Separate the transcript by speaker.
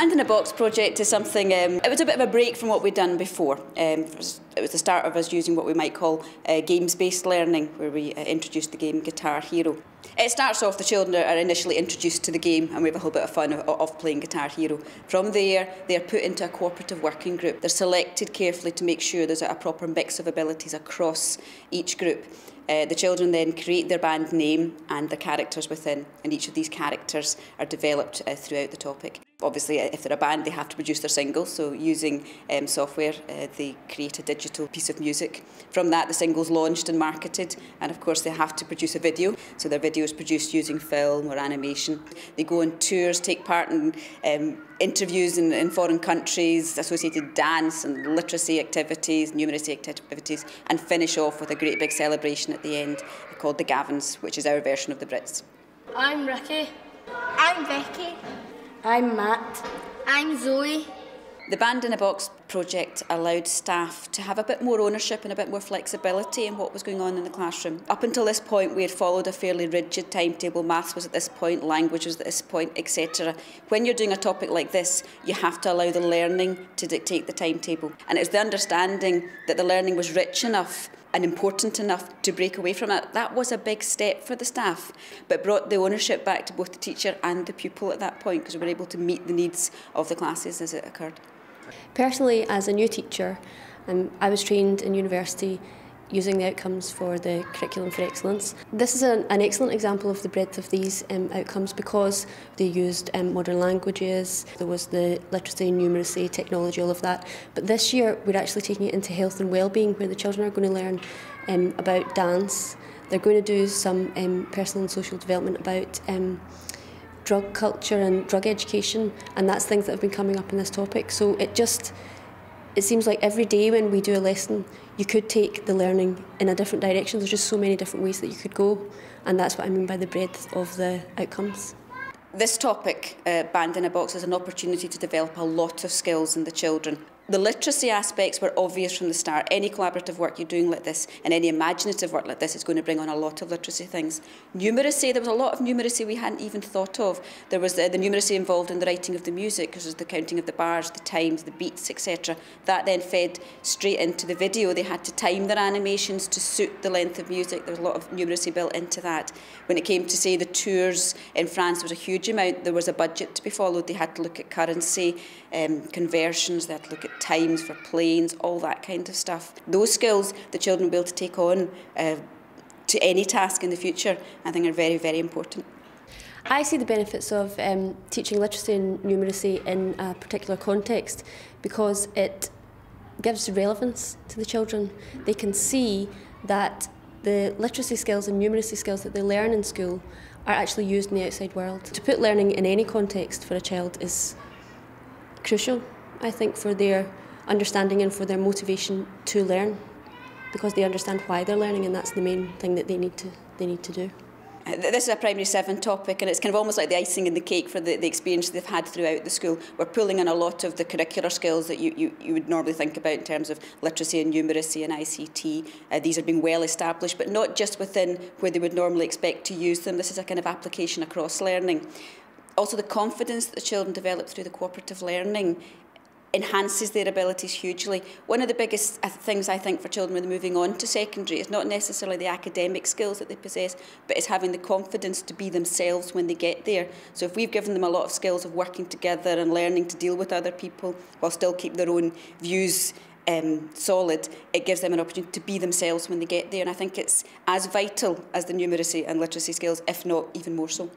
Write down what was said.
Speaker 1: Band in a Box project is something, it was a bit of a break from what we'd done before. It was the start of us using what we might call games-based learning, where we introduced the game Guitar Hero. It starts off, the children are initially introduced to the game and we have a whole bit of fun of playing Guitar Hero. From there, they're put into a cooperative working group. They're selected carefully to make sure there's a proper mix of abilities across each group. The children then create their band name and the characters within, and each of these characters are developed throughout the topic. Obviously, if they're a band, they have to produce their single, so using software, they create a digital piece of music. From that, the single's launched and marketed, and of course they have to produce a video, so their video is produced using film or animation. They go on tours, take part in interviews in foreign countries, associated dance and literacy activities, numeracy activities, and finish off with a great big celebration at the end called the Gavins, which is our version of the Brits.
Speaker 2: I'm Ricky.
Speaker 3: I'm Vicky.
Speaker 4: I'm Matt.
Speaker 3: I'm Zoe.
Speaker 1: The Band in a Box project allowed staff to have a bit more ownership and a bit more flexibility in what was going on in the classroom. Up until this point, we had followed a fairly rigid timetable. Maths was at this point, language was at this point, etc. When you're doing a topic like this, you have to allow the learning to dictate the timetable. And it was the understanding that the learning was rich enough and important enough to break away from it. That was a big step for the staff, but brought the ownership back to both the teacher and the pupil at that point, because we were able to meet the needs of the classes as it occurred.
Speaker 4: Personally, as a new teacher, I was trained in university using the outcomes for the Curriculum for Excellence. This is an excellent example of the breadth of these outcomes because they used modern languages, there was the literacy, numeracy, technology, all of that. But this year we're actually taking it into health and well-being, where the children are going to learn about dance. They're going to do some personal and social development about drug culture and drug education, and that's things that have been coming up in this topic. So it seems like every day when we do a lesson, you could take the learning in a different direction. There's just so many different ways that you could go, and that's what I mean by the breadth of the outcomes.
Speaker 1: This topic, Band in a Box, is an opportunity to develop a lot of skills in the children. The literacy aspects were obvious from the start. Any collaborative work you're doing like this and any imaginative work like this is going to bring on a lot of literacy things. Numeracy, there was a lot of numeracy we hadn't even thought of. There was the numeracy involved in the writing of the music, because there's the counting of the bars, the times, the beats, etc. That then fed straight into the video. They had to time their animations to suit the length of music. There was a lot of numeracy built into that. When it came to, say, the tours in France, there was a huge amount. There was a budget to be followed. They had to look at currency, conversions, they had to look at times for planes, all that kind of stuff. Those skills the children will be able to take on to any task in the future, I think, are very, very important.
Speaker 4: I see the benefits of teaching literacy and numeracy in a particular context because it gives relevance to the children. They can see that the literacy skills and numeracy skills that they learn in school are actually used in the outside world. To put learning in any context for a child is crucial, I think, for their understanding and for their motivation to learn, because they understand why they're learning, and that's the main thing that they need to do.
Speaker 1: This is a Primary 7 topic, and it's kind of almost like the icing in the cake for the experience they've had throughout the school. We're pulling on a lot of the curricular skills that you would normally think about in terms of literacy and numeracy and ICT. These are being well established, but not just within where they would normally expect to use them. This is a kind of application across learning. Also, the confidence that the children develop through the cooperative learning enhances their abilities hugely. One of the biggest things, I think, for children when they're moving on to secondary is not necessarily the academic skills that they possess, but it's having the confidence to be themselves when they get there. So if we've given them a lot of skills of working together and learning to deal with other people while still keep their own views solid, it gives them an opportunity to be themselves when they get there. And I think it's as vital as the numeracy and literacy skills, if not even more so.